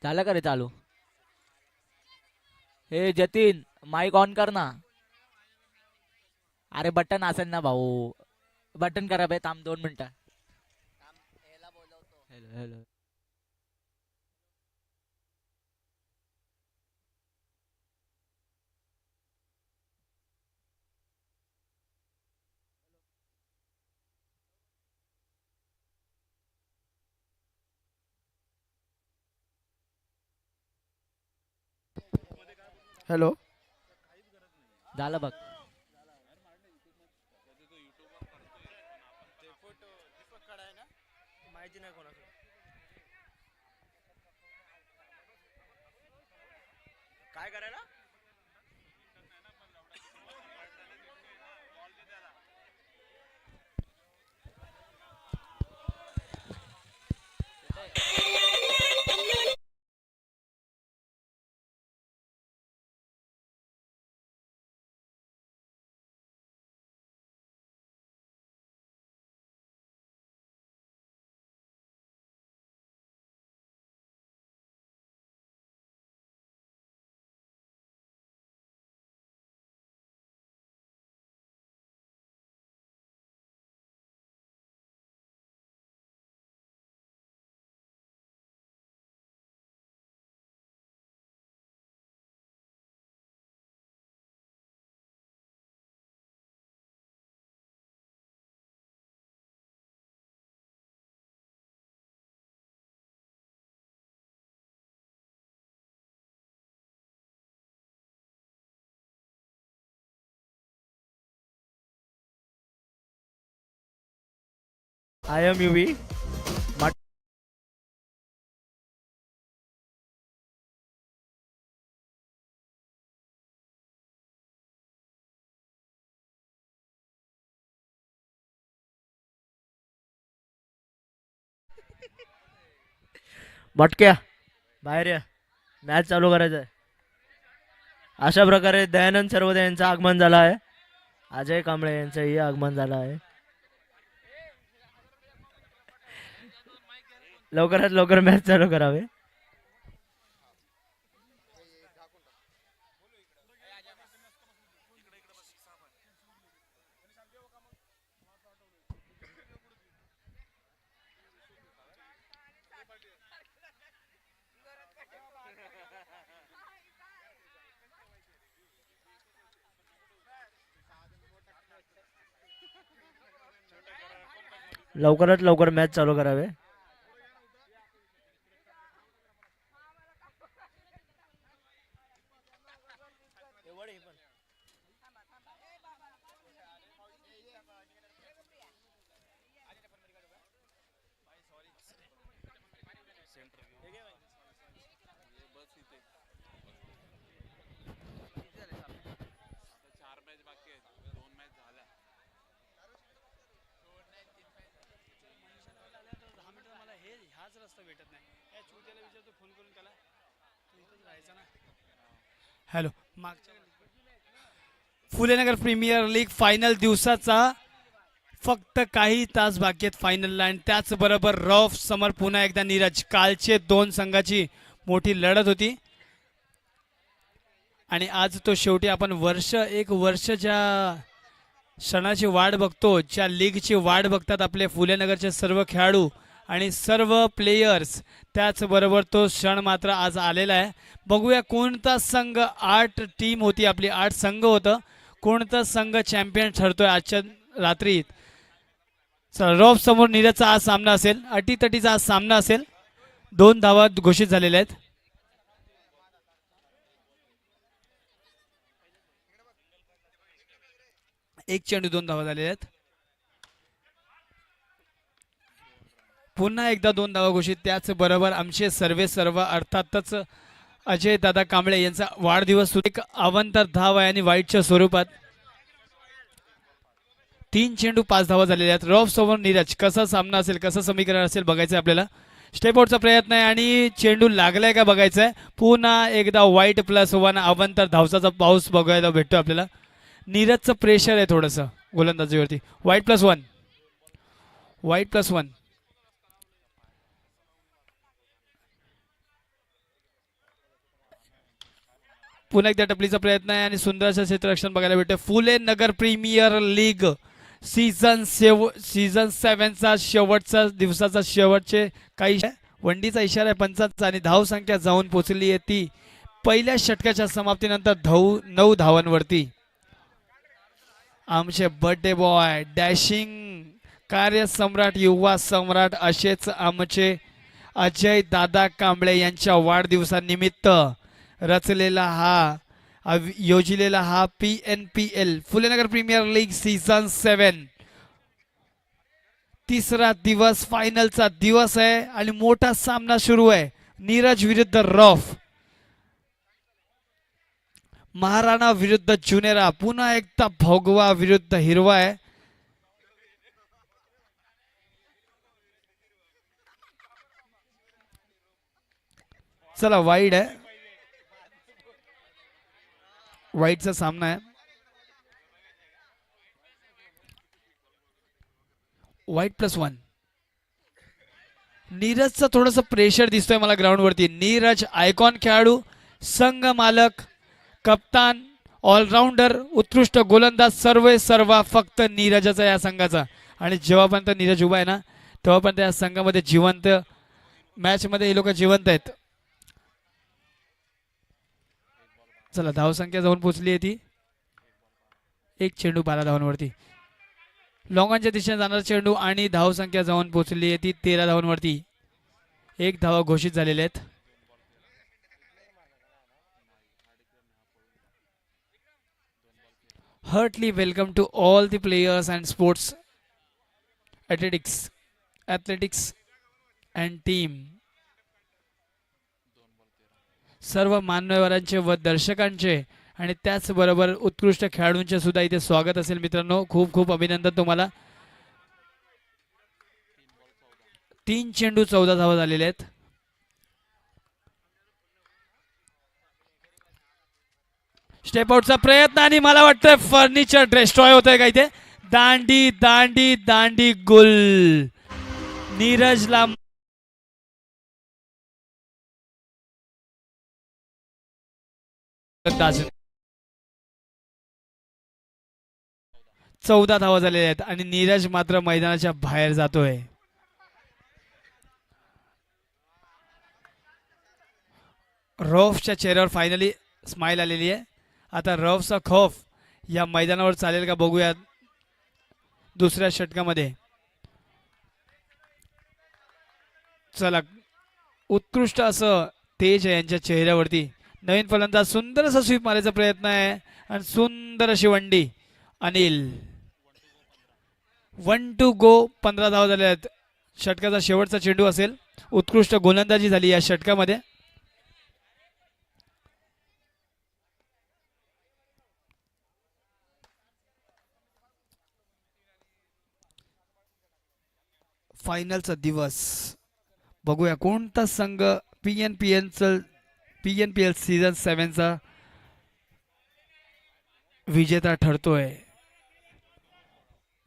झालं का रे चालू? हे जतीन, माईक ऑन कर ना. अरे बटन असेल ना भाऊ. बटन करा बे, थांब 2 मिनिटं. Hello hello. हॅलो. झालं बघ. माहिती नाही कोणाकडे. काय करायला? आय एम युवी. मटक्या बाहेर या. मॅच चालू करायचं आहे. अशा प्रकारे दयानंद सर्वदे यांचं आगमन झालं आहे. अजय कांबळे यांचंही आगमन झालं आहे. लवकरात लवकर मॅच चालू करावे. लवकरात लवकर मॅच चालू करावे. Hello. Phulenagar premier league final दिवसाचा फक्त काही तास बाकी आहेत फायनलला, आणि त्याचबरोबर रफ समर पुन्हा एकदा नीरज. कालचे 2 संघाची मोठी लढत होती आणि आज तो शेवटी आपण एक वर्ष ज्या क्षणाची वाट बघतो, ज्या लीगची वाट बघतात आपले फुलेनगरचे सर्व खेळाडू आणि सर्व प्लेयर्स, त्याचबरोबर तो क्षण मात्र आज आलेला आहे. बघूया कोणता संघ, 8 टीम होती आपली, 8 संघ होतं, कोणता संघ चॅम्पियन ठरतोय आजच्या रात्री. रॉफ समोर नीरजचा आज सामना असेल, अटीतटीचा आज सामना असेल. 2 धावा घोषित झालेल्या आहेत. एक चेंडू 2 धावा झालेल्या आहेत. पुन्हा एकदा 2 धावा घोषित. त्याचबरोबर आमचे सर्व अर्थातच अजय दादा कांबळे यांचा वाढदिवस, एक अवंतर धाव आहे आणि वाईटच्या स्वरूपात. 3 चेंडू 5 धावा झालेल्या आहेत. रॉफ समोर नीरज. कसा सामना असेल, कसं समीकरण असेल बघायचं आपल्याला. स्टेप आउटचा प्रयत्न आहे आणि चेंडू लागलाय का बघायचं आहे. पुन्हा एकदा वाईट +1 अवंतर धावसाचा पाऊस बघायला भेटतो आपल्याला. नीरजचं प्रेशर आहे थोडंसं गोलंदाजीवरती. वाईट +1, वाईट +1. पुन्हा एकदा टपलीचा प्रयत्न आहे आणि सुंदर असं क्षेत्ररक्षण बघायला भेटतं. Phule Nagar premier league season 7चा शेवटचा दिवसाचा शेवटचे काही वंडीचा इशारा आहे पंचांचा आणि धाव संख्या जाऊन पोहोचली आहे ती पहिल्या षटकाच्या समाप्तीनंतर 9 धावांवरती. आमचे बर्थडे बॉय डॅशिंग कार्यसम्राट युवा सम्राट असेच आमचे अजय दादा कांबळे यांच्या वाढदिवसानिमित्त रचलेला योजलेला हा PNPL Phulenagar premier league season 7 तिसरा दिवस फायनलचा दिवस आहे आणि मोठा सामना सुरू आहे. नीरज विरुद्ध रफ, महाराणा विरुद्ध जुनेरा, पुन्हा एकदा भोगवा विरुद्ध हिरवा आहे. चला वाईड आहे, वाईडचा सामना आहे. वाईट +1. नीरजचं थोडंसं प्रेशर दिसतोय मला ग्राउंड वरती. नीरज आयकॉन खेळाडू, संघ मालक, कप्तान, ऑलराऊंडर, उत्कृष्ट गोलंदाज, सर्वा फक्त नीरजचा या संघाचा. आणि जेव्हापर्यंत नीरज उभा आहे ना तेव्हापर्यंत या संघामध्ये जिवंत, मॅच मध्ये हे लोक जिवंत आहेत. चला धावसंख्या जाऊन पोहोचली आहे ती 1 चेंडू 12 धावांवरती. लॉंगॉनच्या दिशेने जाणारा चेंडू आणि धावसंख्या जाऊन पोहोचली आहे ती 13 धावांवरती. 1 धावा घोषित झालेल्या आहेत. Heartily welcome to all the players and sports athletics and team. सर्व मान्यवरांचे व दर्शकांचे आणि त्याचबरोबर उत्कृष्ट खेळाडूंचे सुद्धा इथे स्वागत असेल मित्रांनो. खूप खूप अभिनंदन तुम्हाला. 3 चेंडू 14 धावा झालेले आहेत. स्टेप आउटचा प्रयत्न आणि मला वाटतं फर्निचर डिस्ट्रॉय होतंय का इथे. दांडी दांडी दांडी गुल. नीरजला अंदाज 14 धावा झालेल्या आहेत आणि नीरज मात्र मैदानाच्या बाहेर जातोय. रौफच्या चेहऱ्यावर फायनली स्माइल आलेली आहे. आता रौफचा खौफ या मैदानावर चालेल का बघूया दुसऱ्या षटकामध्ये. चला उत्कृष्ट असं तेज आहे यांच्या चेहऱ्यावरती. नवीन फलंदाज सुंदर असा स्वीप मारायचा प्रयत्न आहे आणि सुंदर अशी वंडी. Anil 1 to go. 15 धावा झाल्या आहेत. षटकाचा शेवटचा चेंडू असेल. उत्कृष्ट गोलंदाजी झाली या षटकामध्ये. फायनलचा दिवस बघूया कोणता संघ PNPL सीझन 7चा विजेता ठरतोय.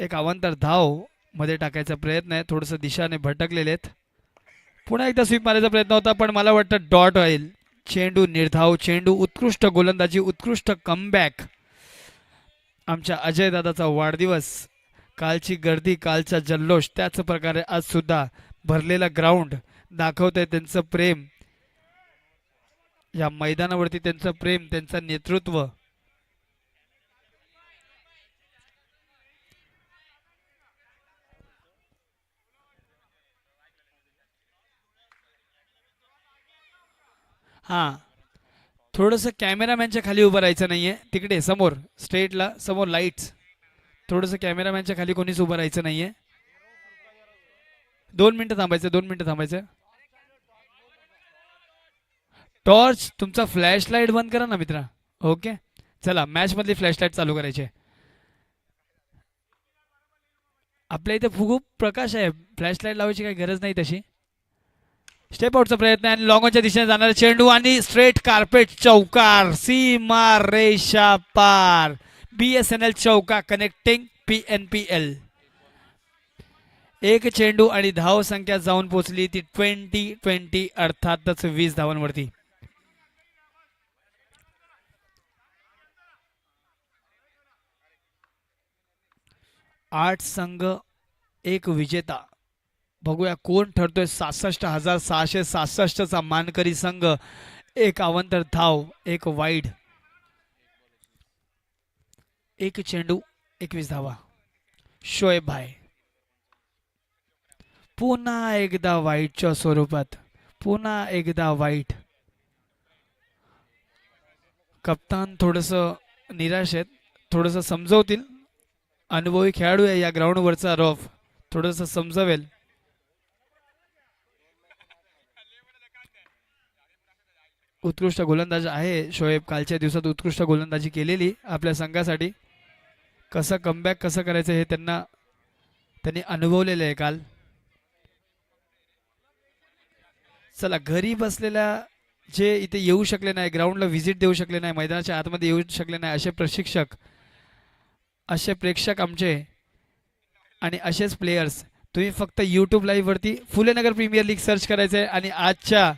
एक अवांतर धाव मध्ये टाकायचा प्रयत्न आहे. थोडंसं दिशाने भटकलेले आहेत. पुन्हा एकदा स्वीप मारायचा प्रयत्न होता पण मला वाटतं डॉट होईल. चेंडू निर्धाव चेंडू. उत्कृष्ट गोलंदाजी, उत्कृष्ट कमबॅक. आमच्या अजय दादाचा वाढदिवस, कालची गर्दी, कालचा जल्लोष, त्याच प्रकारे आज सुद्धा भरलेला ग्राउंड दाखवतंय त्यांचं प्रेम या मैदानावरती, त्यांचं प्रेम, त्यांचं नेतृत्व. हा थोडंसं कॅमेरामॅनच्या खाली उभं राहायचं नाहीये. तिकडे समोर स्ट्रेटला समोर लाईट्स. थोडंसं कॅमेरामॅनच्या खाली कोणीच उभं राहायचं नाहीये. 2 मिनिटं थांबायचं, 2 मिनिटं थांबायचं. टॉर्च तुमचा फ्लॅश लाईट बंद करा ना मित्रा. ओके चला मॅच मधली फ्लॅश लाईट चालू करायची. आपल्या इथे खूप प्रकाश आहे, फ्लॅश लाईट लावायची काही गरज नाही तशी. स्टेप आउटचा प्रयत्न आणि लॉंगॉनच्या दिशेने जाणारा चेंडू आणि स्ट्रेट कार्पेट चौकार. सीमा रेषा पार. BSNL चौका कनेक्टिंग PNPL. 1 चेंडू आणि धाव संख्या जाऊन पोहोचली ती 20 अर्थातच 20 धावांवरती. 8 संघ 1 विजेता. बघूया कोण ठरतोय 66,667 चा मानकरी संघ. 1 अवंतर धाव, 1 वाईड, 1 चेंडू, 21 धावा. शोएब भाई पुन्हा एकदा वाईटच्या स्वरूपात, पुन्हा एकदा वाईट. कप्तान थोडस निराश आहेत, थोडस समजवतील. अनुभवी खेळाडू आहे या ग्राउंडवरचा रॉफ, थोडस समजवेल. उत्कृष्ट गोलंदाज आहे शोएब, कालच्या दिवसात उत्कृष्ट गोलंदाजी केलेली आपल्या संघासाठी. कसं कमबॅक कसं करायचं हे त्यांनी अनुभवलेलं आहे काल. चला, घरी बसलेल्या जे इथे येऊ शकले नाही, ग्राउंडला व्हिजिट देऊ शकले नाही, मैदानाच्या आतमध्ये येऊ शकले नाही, असे प्रशिक्षक, असे प्रेक्षक आमचे आणि असेच प्लेयर्स, तुम्ही फक्त यूट्यूब लाईव्ह वरती फुलेनगर प्रीमियर लीग सर्च करायचं आहे आणि आजच्या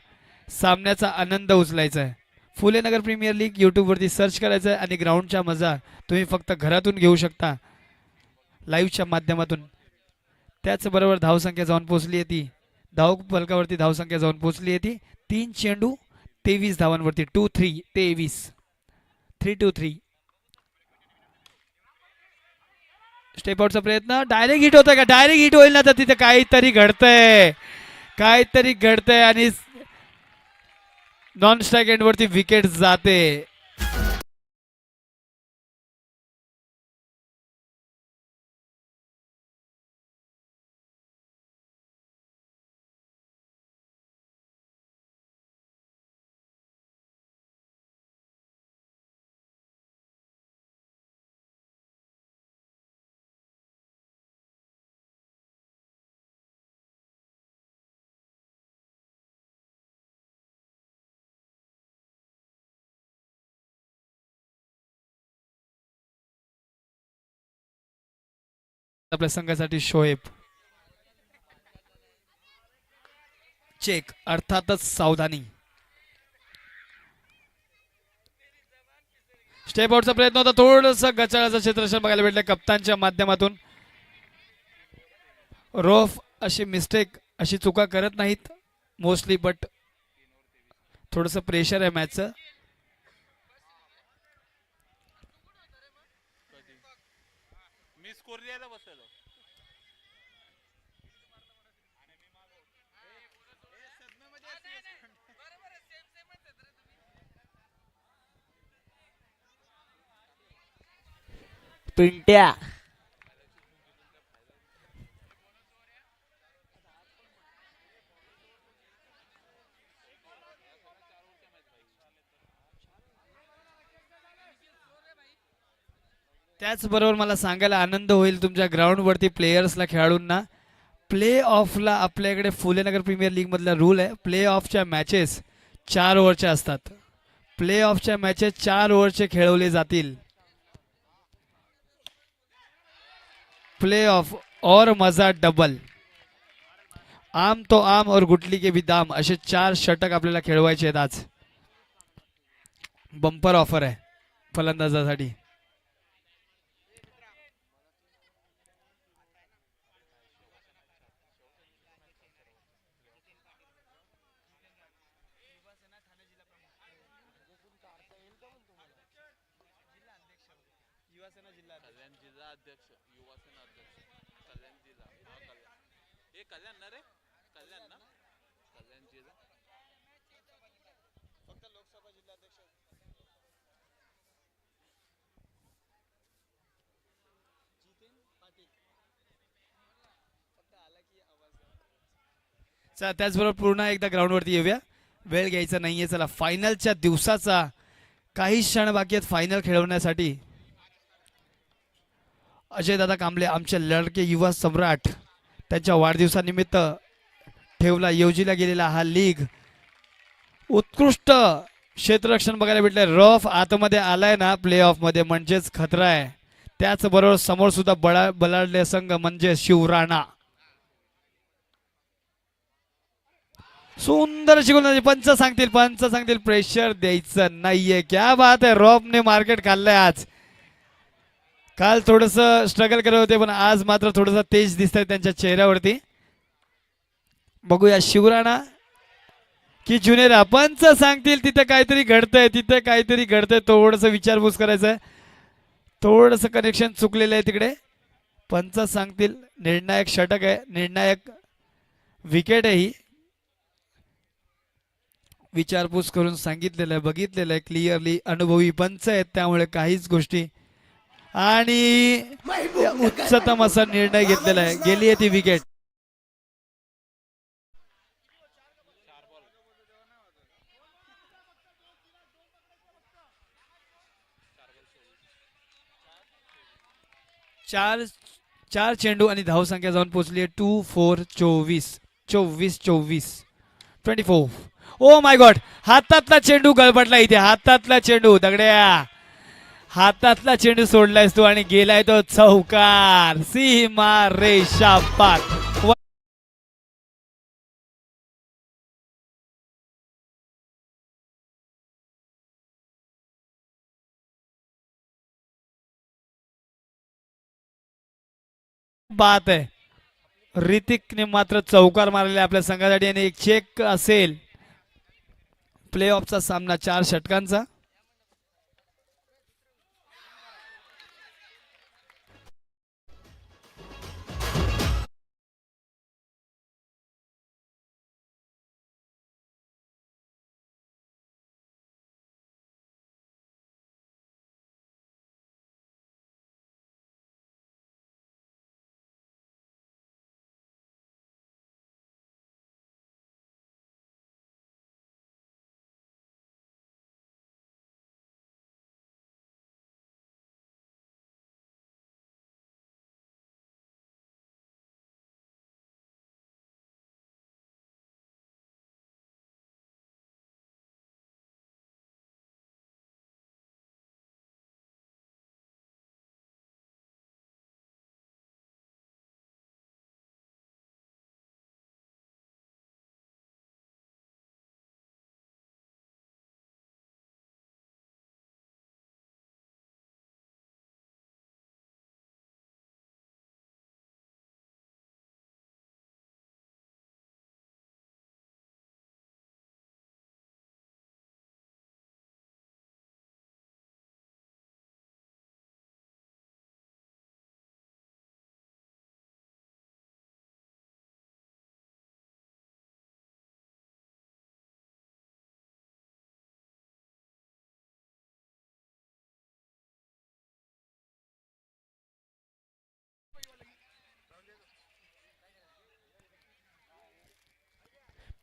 सामन्याचा आनंद उचलायचा आहे. फुलेनगर प्रीमियर लीग यूट्यूब वरती सर्च करायचं आहे आणि ग्राउंडच्या मजा तुम्ही फक्त घरातून घेऊ शकता लाईव्हच्या माध्यमातून. त्याचबरोबर धावसंख्या जाऊन पोहोचली आहे ती, धाव फलकावरती धावसंख्या जाऊन पोहोचली आहे ती 3 चेंडू 23 धावांवरती. 2-3 23, 3-2-3. स्टेप आउटचा प्रयत्न, डायरेक्ट हिट होतोय का? डायरेक्ट हिट होईल ना, तर तिथे काहीतरी घडतंय, काहीतरी घडतंय आणि नॉन स्ट्राईक एंड वरती विकेट जाते. आपल्या संघासाठी शोएब. चेक, अर्थातच सावधानी. स्टेप आउटचा प्रयत्न होता, थोडस गचाळाचं क्षेत्ररक्षण बघायला भेटलं कप्तानच्या माध्यमातून. रोफ अशी मिस्टेक, अशी चुका करत नाहीत मोस्टली, बट थोडस प्रेशर आहे मॅचचं. पिंट्या त्याचबरोबर मला सांगायला आनंद होईल तुमच्या ग्राउंडवरती प्लेयर्सला, खेळाडूंना, प्ले ऑफला आपल्याकडे फुलेनगर प्रीमियर लीग मधला रूल आहे. प्ले ऑफच्या मॅचेस 4 ओव्हरच्या असतात. प्ले ऑफच्या मॅचेस 4 ओव्हरचे खेळवले जातील. प्ले ऑफ और मजा डबल, आम तो आम और गुटली के भी दाम, असे 4 षटक आपल्याला खेळवायचे आहेत आज. बंपर ऑफर आहे फलंदाजासाठी. त्याचबरोबर पुन्हा एकदा ग्राउंडवरती येऊया, वेळ घ्यायचा नाहीये. चला, फायनलच्या दिवसाचा काही क्षण बाकी आहेत फायनल खेळवण्यासाठी. अजय दादा कांबळे, आमचे लडके युवा सम्राट, त्यांच्या वाढदिवसानिमित्त ठेवला योजिला गेलेला हा लीग. उत्कृष्ट क्षेत्ररक्षण बघायला भेटलंय. रफ आतमध्ये आलाय ना प्ले ऑफ मध्ये, म्हणजेच खतरा आहे. त्याचबरोबर समोर सुद्धा बलाढ्य संघ म्हणजे शिवराणा. सुंदर शिकवलं, पंच सांगतील प्रेशर द्यायचं नाहीये. क्या बात आहे, रॉफने मार्केट खाल्लंय आज. काल थोडस स्ट्रगल करत होते पण आज मात्र थोडस तेज दिसत आहे त्यांच्या चेहऱ्यावरती. बघूया शिवराणा की जुनेरा. पंच सांगतील तिथे काहीतरी घडतंय, तिथे काहीतरी घडतंय. थोडस विचारपूस करायचंय, थोडस कनेक्शन चुकलेलं आहे तिकडे. पंच सांगतील. निर्णायक षटक आहे, निर्णायक विकेट आहे ही. विचारपूस करून सांगितलेलं आहे, बघितलेलं आहे क्लिअरली. अनुभवी पंच आहेत त्यामुळे काहीच गोष्टी आणि उच्चतम असा निर्णय घेतलेला आहे. गेली आहे ती विकेट. चार चेंडू आणि धावसंख्या जाऊन पोहोचली आहे 2-4 24 24 24 24. ओ माय गॉड, हातातला चेंडू गळपटला इथे. हातातला चेंडू दगड्या, हातातला चेंडू सोडलायस तू आणि गेलाय तो चौकार. सीमा रेषा पार. बात आहे. ऋतिकने मात्र चौकार मारलेला आपल्या संघासाठी आणि एक चेक असेल प्ले ऑफचा सामना 4 षटकांचा.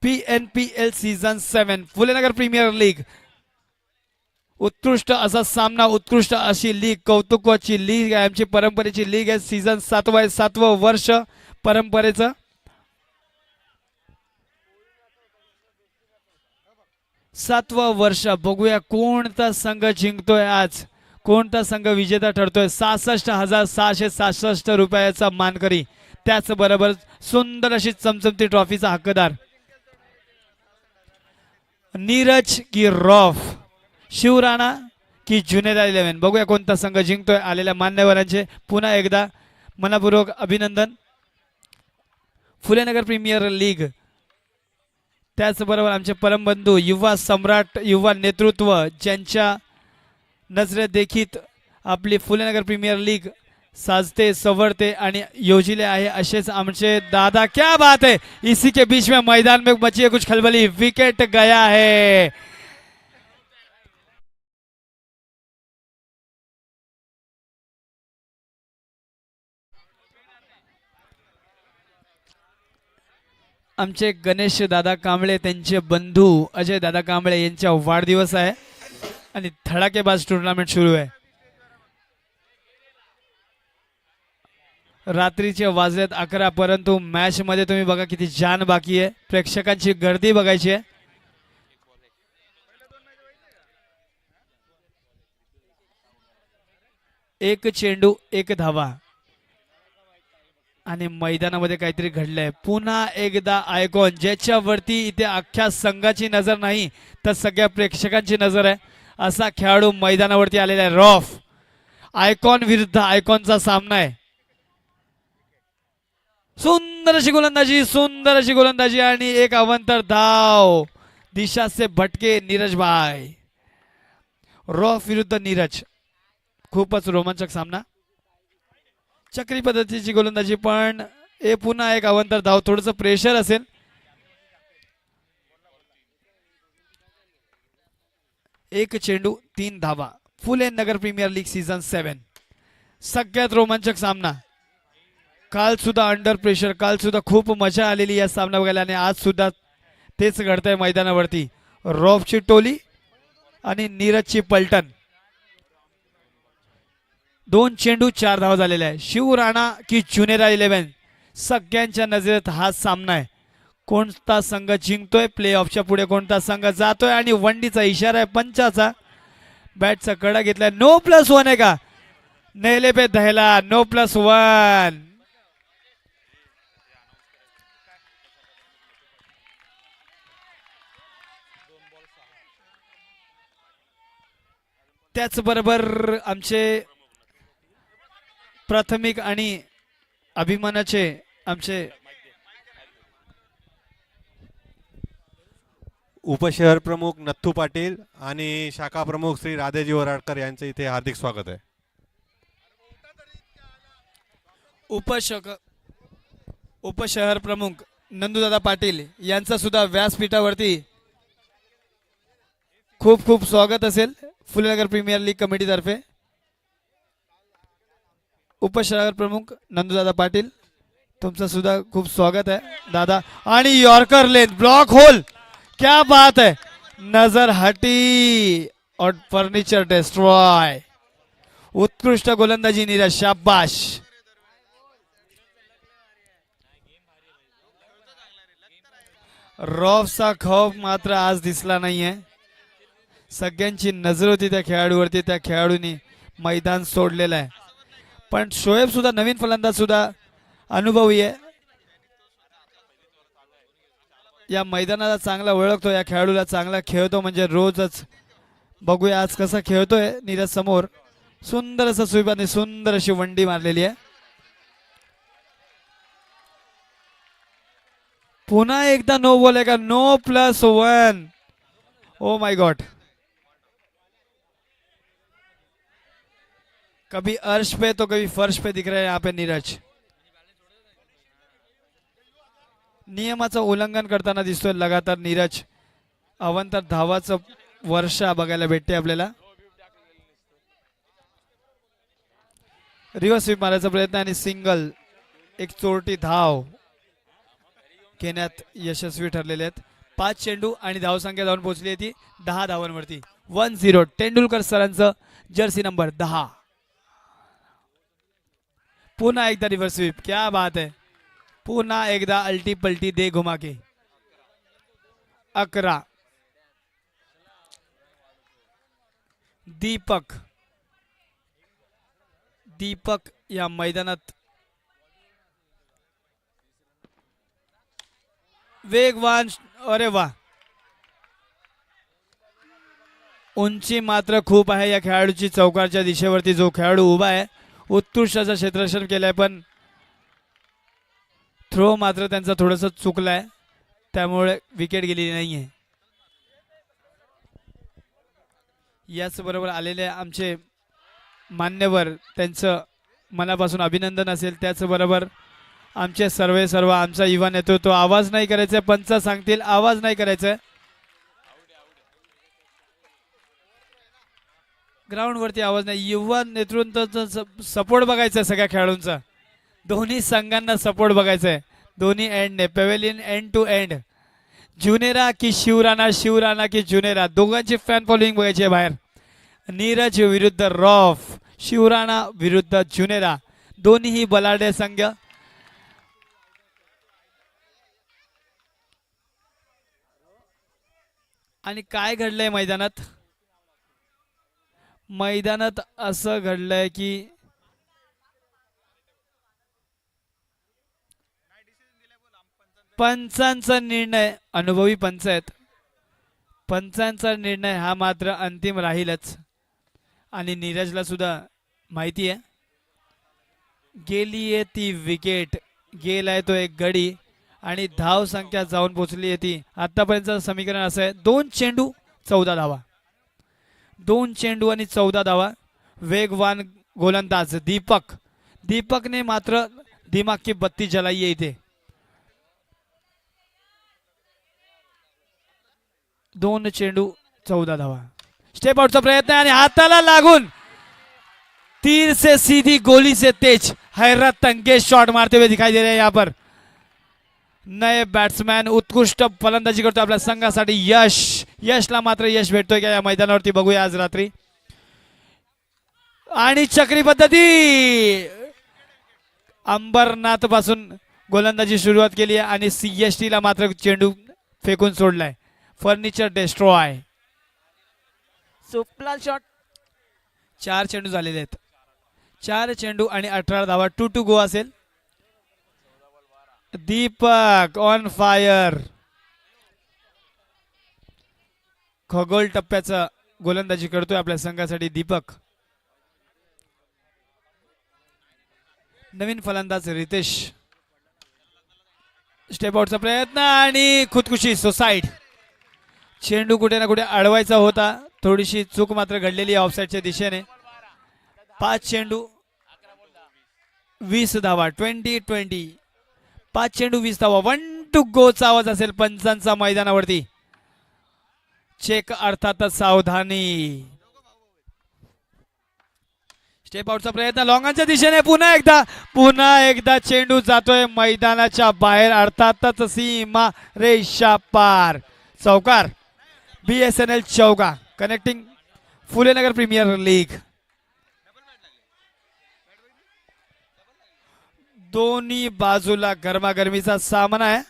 PNPL season 7 Phulenagar premier league. उत्कृष्ट असा सामना, उत्कृष्ट अशी लीग, कौतुकाची लीग आहे, आमची परंपरेची लीग आहे. सीझन 7 आहे, 7वं वर्ष परंपरेचं. 7वं वर्ष. बघूया कोणता संघ जिंकतोय आज, कोणता संघ विजेता ठरतोय. 66,667 रुपयाचा मानकरी, त्याचबरोबर सुंदर अशी चमचमती ट्रॉफीचा हक्कदार. नीरज की रॉफ, शिवराणा की जुनेदा 11. बघूया कोणता संघ जिंकतोय. आलेल्या मान्यवरांचे पुन्हा एकदा मनपूर्वक अभिनंदन. फुलेनगर प्रीमियर लीग, त्याचबरोबर आमचे परमबंधू युवा सम्राट, युवा नेतृत्व ज्यांच्या नजरे देखील आपली फुलेनगर प्रीमियर लीग साजते, सवरते आणि योजिले आहे असेच आमचे दादा. क्या बात है, इसी के बीच में मैदान में मची है कुछ खलबली. विकेट गया है. आमचे गणेश दादा कांबळे, त्यांचे बंधू अजय दादा कांबळे यांचा वाढदिवस आहे आणि धडाकेबाज टुर्नामेंट सुरू आहे. रात्रीचे वाजलेत 11, परंतु मॅच मध्ये तुम्ही बघा किती जान बाकी आहे. प्रेक्षकांची गर्दी बघायची आहे. एक चेंडू एक धावा आणि मैदानामध्ये काहीतरी घडलंय. पुन्हा एकदा आयकॉन, ज्याच्यावरती इथे अख्ख्या संघाची नजर नाही तर सगळ्या प्रेक्षकांची नजर आहे, असा खेळाडू मैदानावरती आलेला आहे. रॉफ आयकॉन विरुद्ध आयकॉनचा सामना आहे. सुंदर अशी गोलंदाजी आणि एक अवंतर धाव. दिशा से भटके नीरज भाई. रॉफ विरुद्ध नीरज. खूपच रोमांचक सामना. चक्री पद्धतीची गोलंदाजी पण हे पुन्हा एक अवंतर धाव. थोडस प्रेशर असेल. एक चेंडू 3 धावा. Phule Nagar premier league season 7. सगळ्यात रोमांचक सामना. काल सुद्धा अंडर प्रेशर, काल सुद्धा खूप मजा आलेली या सामना बघायला आणि आज सुद्धा तेच घडतंय मैदानावरती. रॉफची टोली आणि नीरजची पलटण. 2 चेंडू 4 धावा झालेल्या आहे. शिव राणा की जुनेरा 11 सगळ्यांच्या नजरेत हा सामना आहे. कोणता संघ जिंकतोय, प्ले ऑफच्या पुढे कोणता संघ जातोय आणि वंडीचा इशारा आहे पंचाचा. बॅटचा कडा घेतलाय. नो प्लस 1 आहे का? नेले पे दहला. No plus 1. त्याचबरोबर आमचे प्राथमिक आणि अभिमानाचे आमचे उपशहर प्रमुख नथू पाटील आणि शाखा प्रमुख श्री राधेजी वराडकर यांचे इथे हार्दिक स्वागत आहे. उपशहर प्रमुख नंदूदादा पाटील यांचा सुद्धा व्यासपीठावरती खूप खूप स्वागत असेल फुलेनगर प्रीमियर लीग कमिटीतर्फे. उपशहर प्रमुख नंदूदादा पाटील तुमचं सुद्धा खूप स्वागत आहे दादा. आणि यॉर्कर लेन ब्लॉक होल. क्या बात है. नजर हटी और फर्निचर डिस्ट्रॉय. उत्कृष्ट गोलंदाजी नीरज. शाबाश. रॉफचा खौफ मात्र आज दिसला नाहीये. सगळ्यांची नजर होती त्या खेळाडूवरती. त्या खेळाडूंनी मैदान सोडलेलं आहे. पण शोएब सुद्धा नवीन फलंदाज सुद्धा अनुभवी आहे. या मैदानाला चांगला ओळखतो. या खेळाडूला चांगला खेळतो म्हणजे रोजच. बघूया आज कसा खेळतोय नीरज समोर. सुंदर असं स्वीप आणि सुंदर अशी वंडी मारलेली आहे. पुन्हा एकदा नो बॉल आहे का? No plus 1. Oh my god. कभी अर्श पे तो कभी फर्श पे दिख रहे हैं यहाँ पे नीरज. नियमाचं उल्लंघन करताना दिसतोय लगातार नीरज. अवंतर धावाचं वर्षा बघायला भेटते आपल्याला. रिव्हर्स स्वीप मारायचा प्रयत्न आणि सिंगल. एक चोरटी धाव घेण्यात यशस्वी ठरलेले आहेत. 5 चेंडू आणि धावसंख्या जाऊन पोहोचली आहे ती 10 धावांवरती. 1-0 तेंडुलकर सरांचं जर्सी नंबर 10. पुन्हा एकदा रिव्हर्स स्वीप. क्या बात है. पुन्हा एकदा अल्टी पलटी दे घुमा के. 11. दीपक या मैदानात वेगवान. अरे वा. उंची मात्र खूप आहे या खेळाडूची. चौकारच्या दिशेवरती जो खेळाडू उभा आहे उत्कृष्ट असं क्षेत्ररक्षण केलंय पण थ्रो मात्र त्यांचा थोडंसं चुकलाय त्यामुळे विकेट गेलेली नाहीये. याच बरोबर आलेले आमचे मान्यवर त्यांचं मनापासून अभिनंदन असेल. त्याचबरोबर आमचे सर्व आमचा युवा नेतृत्व. आवाज नाही करायचा. पंच सांगतील आवाज नाही करायचा. ग्राउंड वरती आवाज नाही. युवा नेतृत्वाचा सपोर्ट बघायचा सगळ्या खेळाडूंचा. दोन्ही संघांना सपोर्ट बघायचा आहे. दोन्ही एंडने पॅव्हेलियन एंड टू एंड. जुनेरा की शिवराणा, शिवराणा की जुनेरा दोघांची फॅन फॉलोइंग बघायची आहे बाहेर. नीरज विरुद्ध रॉफ, शिवराणा विरुद्ध जुनेरा. दोन्हीही बलाढ्य संघ. आणि काय घडलंय मैदानात? मैदानात असं घडलंय की पंचांचा निर्णय, अनुभवी पंच आहेत, पंचांचा निर्णय हा मात्र अंतिम राहीलच. आणि नीरजला सुद्धा माहिती आहे, गेली आहे ती विकेट, गेलाय तो एक गडी आणि धाव संख्या जाऊन पोहोचली आहे ती. आतापर्यंत समीकरण असं आहे, 2 चेंडू 14 धावा, 2 चेंडू आणि 14 धावा. वेगवान गोलंदाज दीपकने मात्र दिमाग की बत्ती जलाई आहे इथे. 2 चेंडू 14 धावा. स्टेप आउटचा प्रयत्न आणि हाताला लागून तीर से सीधी गोली से तेज हैरत अंगेज शॉट मारते हुए दिखाई दे रहे हैं यहाँ पर नए बॅट्समॅन. उत्कृष्ट फलंदाजी करतो आपल्या संघासाठी यशला मात्र यश भेटतोय का या मैदानावरती बघूया आज रात्री. आणि चक्री पद्धती अंबरनाथ पासून गोलंदाजी सुरुवात केली आहे आणि CST ला मात्र चेंडू फेकून सोडलाय. Furniture destroy. सुपला शॉट. 4 चेंडू झालेले आहेत, 4 चेंडू आणि 18 धावा. 2 गो असेल. Deepak on fire. खगोल टप्प्याचा गोलंदाजी करतोय आपल्या संघासाठी दीपक. नवीन फलंदाज रितेश. स्टेप आउटचा प्रयत्न आणि खुदकुशी सुसाईड. चेंडू कुठे ना कुठे अडवायचा होता, थोडीशी चूक मात्र घडलेली आहे ऑफसाईडच्या दिशेने. 5 चेंडू 20 धावा. 20-20. 5 चेंडू 20 धावा. 1 गोचा आवाज असेल पंचांचा मैदानावरती. चेक अर्थातच सावधानी. स्टेप आउटचा प्रयत्न लॉंगांच्या दिशेने. पुन्हा एकदा चेंडू जातोय मैदानाच्या बाहेर, अर्थातच सीमा रेषा पार. चौकार. BSNL चौका कनेक्टिंग फुलेनगर प्रीमियर लीग. दोन्ही बाजूला गरमागरमीचा सामना आहे.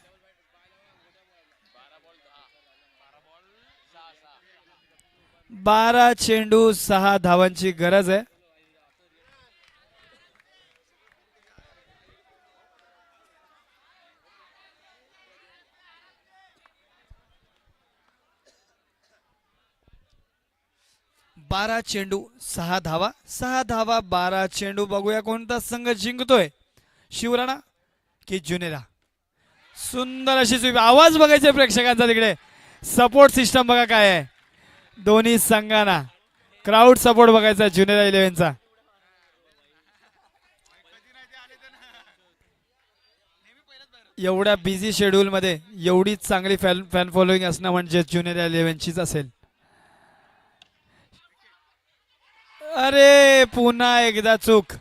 12 चेंडू 6 धावांची गरज आहे. बारा चेंडू 6 धावा. 6 धावा 12 चेंडू. बघूया कोणता संघ जिंकतोय, शिवराणा की जुनेरा. सुंदर अशी स्वीप. आवाज बघायचे प्रेक्षकांचा तिकडे. सपोर्ट सिस्टम बघा काय आहे दोन्ही संघांना. क्राऊड सपोर्ट बघायचा जुनेरा 11चा. एवढ्या बिझी शेड्यूल मध्ये एवढी चांगली फॅन फॉलोईंग असणं म्हणजे जुनेरा 11चीच असेल. अरे पुन्हा एकदा चूक.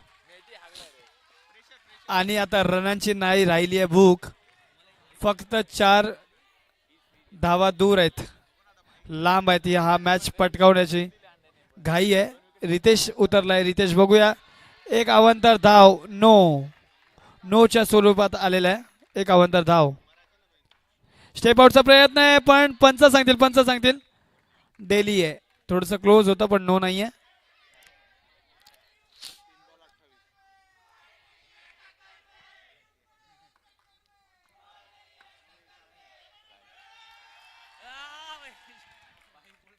आणि आता रनांची नाही राहिली आहे भूक. फक्त 4 धावा दूर आहेत, लांब आहेत. हा मॅच पटकावण्याची घाई आहे. रितेश उतरलाय. रितेश बघूया. एक अवांतर धाव. नोच्या स्वरूपात आलेला आहे. एक अवांतर धाव. स्टेप आउटचा प्रयत्न आहे पण पंच सांगतील. डेली आहे. थोडंसं क्लोज होतं पण नो नाही आहे.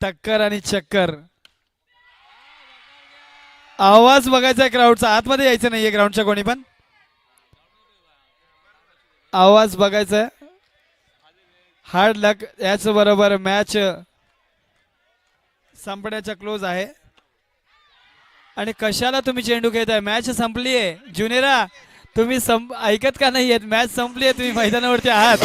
टक्कर आणि चक्कर. आवाज बघायचा क्राऊडचा. आतमध्ये यायचं नाहीये ग्राउंडच्या कोणी पण. आवाज बघायचा. हार्ड लक. याच बरोबर मॅच संपण्याच्या क्लोज आहे. आणि कशाला तुम्ही चेंडू खेळताय, मॅच संपली आहे. जुनेरा तुम्ही ऐकत का नाहीयेत, मॅच संपली आहे, तुम्ही मैदानावरती आहात.